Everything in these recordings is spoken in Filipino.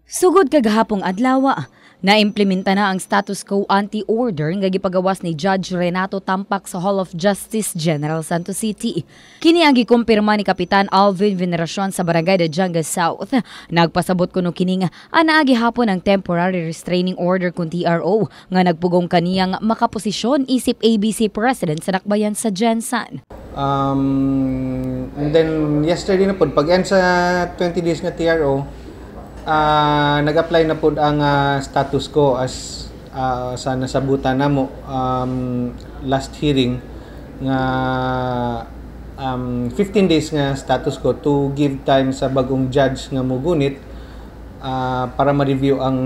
Sugod kagahapong adlaw, naimplementa na ang status quo anti-order nga gipagawas ni Judge Renato Tampak sa Hall of Justice General Santos City. Kini ang gikumpirma ni Kapitan Alvin Veneracion sa Barangay Dajanga South. Nagpasabot kuno kining anaa gihapon ang temporary restraining order kung TRO nga nagpugong kaniyang makaposisyon isip ABC President sa Nakbayan sa Jensan. And then yesterday na po, pag-end sa 20 days nga TRO, nag-apply na po ang status ko as sa nasabutan na mo last hearing nga 15 days nga status ko to give time sa bagong judge nga mugunit para ma-review ang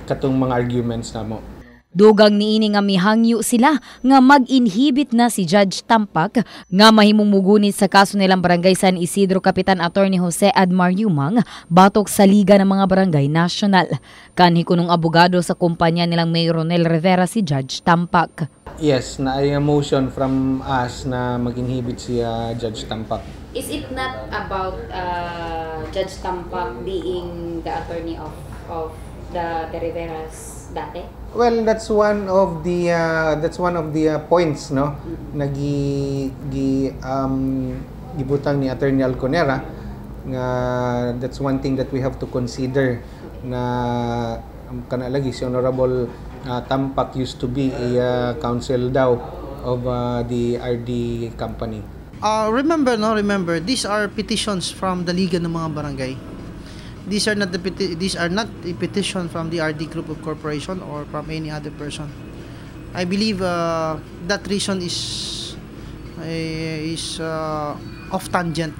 katong mga arguments na mo. Dugang niini nga mihangyo sila nga mag-inhibit na si Judge Tampak nga mahimong mugunit sa kaso nilang Barangay San Isidro Kapitan Attorney Jose Admar Yumang batok sa Liga ng mga Barangay National. Kanhi kunong abogado sa kumpanya nilang Mayor Ronel Rivera si Judge Tampak. Yes, na ay a motion from us na mag-inhibit si Judge Tampak. Is it not about Judge Tampak being the attorney of the Riveras dati? Well, that's one of the points, no, gibutang ni Attorney Alconera nga that's one thing that we have to consider na kana lagi si Honorable Tampak used to be a counsel daw of the RD company. Remember, these are petitions from the Liga ng mga Barangay. These are not a petition from the RD Group of Corporation or from any other person. I believe that reason is off tangent.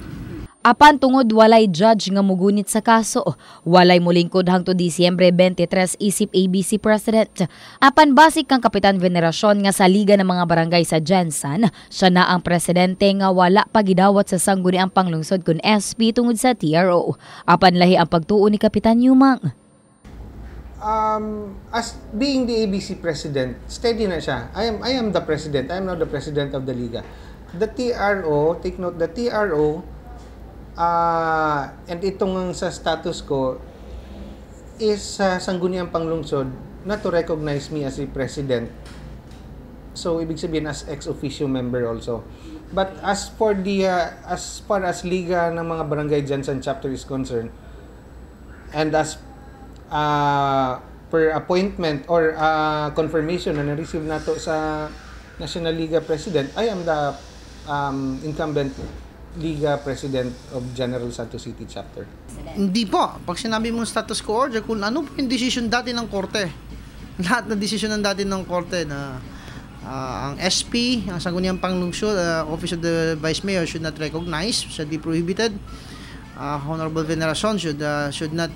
Apan tungod walay judge nga mugunit sa kaso, walay mulingkod hangtod Disyembre 23 isip ABC President. Apan basik kang Kapitan Veneracion nga sa Liga ng mga Barangay sa Jensan, siya na ang presidente nga wala pagidawat sa sangguniang panglungsod kun SP tungod sa TRO. Apan lahi ang pagtuo ni Kapitan Yumang. As being the ABC President, steady na siya. I am the President. I am not the President of the Liga. The TRO, take note, the TRO and itong sa status ko is sangguniang panglungsod not to recognize me as a president. So ibig sabihin as ex-officio member also. But as for the as far as Liga ng mga Barangay Jensan chapter is concerned, and as per appointment or confirmation na na-receive nato sa National Liga President, I am the incumbent Liga President of General Santos City Chapter. Hindi po. Pag sinabi mong status quo order, kung ano po yung decision dati ng korte. Lahat na decision ng dati ng korte na ang SP, ang sangguniang panglungsod, Office of the Vice Mayor should not recognize, should be prohibited. Honorable Veneracion should not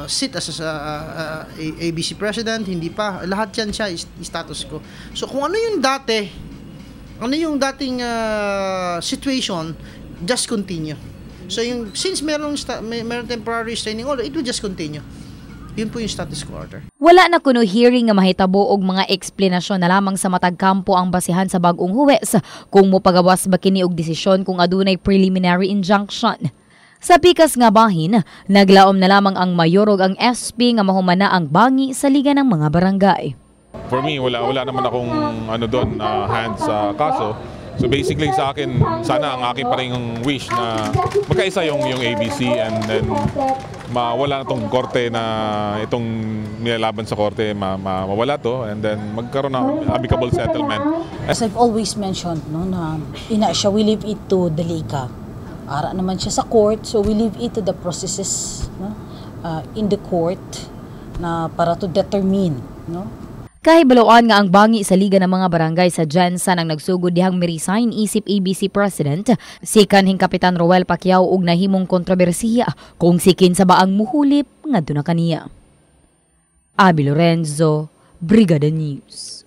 sit as ABC President. Hindi pa. Lahat yan siya status quo. So kung ano yung dating situation, just continue. So since meron temporary restraining order, it will just continue. Yun po yung status quo order. Wala na kuno hearing nga mahitabo og mga eksplanasyon na lamang sa matag kampo ang basihan sa bag-ong huwes kung mopagawas ba kini og desisyon kung adunay preliminary injunction. Sa pikas nga bahin, naglaom na lamang ang mayor ug ang SP nga mahumana ang bangi sa Liga ng mga Barangay. For me, wala naman akong hand sa kaso. So basically sa akin, sana ang aking pa rin wish na magkaisa yung ABC and then mawala na itong korte na itong nilalaban sa korte, mawala to and then magkaroon ng amicable settlement. As I've always mentioned, na we leave it to the Liga. Ara naman siya sa court, so we leave it to the processes in the court na para to determine, Kahibaloan nga ang bangi sa Liga ng mga Barangay sa Jensan ang nagsugod dihang mi-resign isip ABC President si kanhing Kapitan Roel Pacquiao ug nahimong kontrobersiya kung sikin sa baang muhulip ngadto na kaniya. Abi Lorenzo, Brigada News.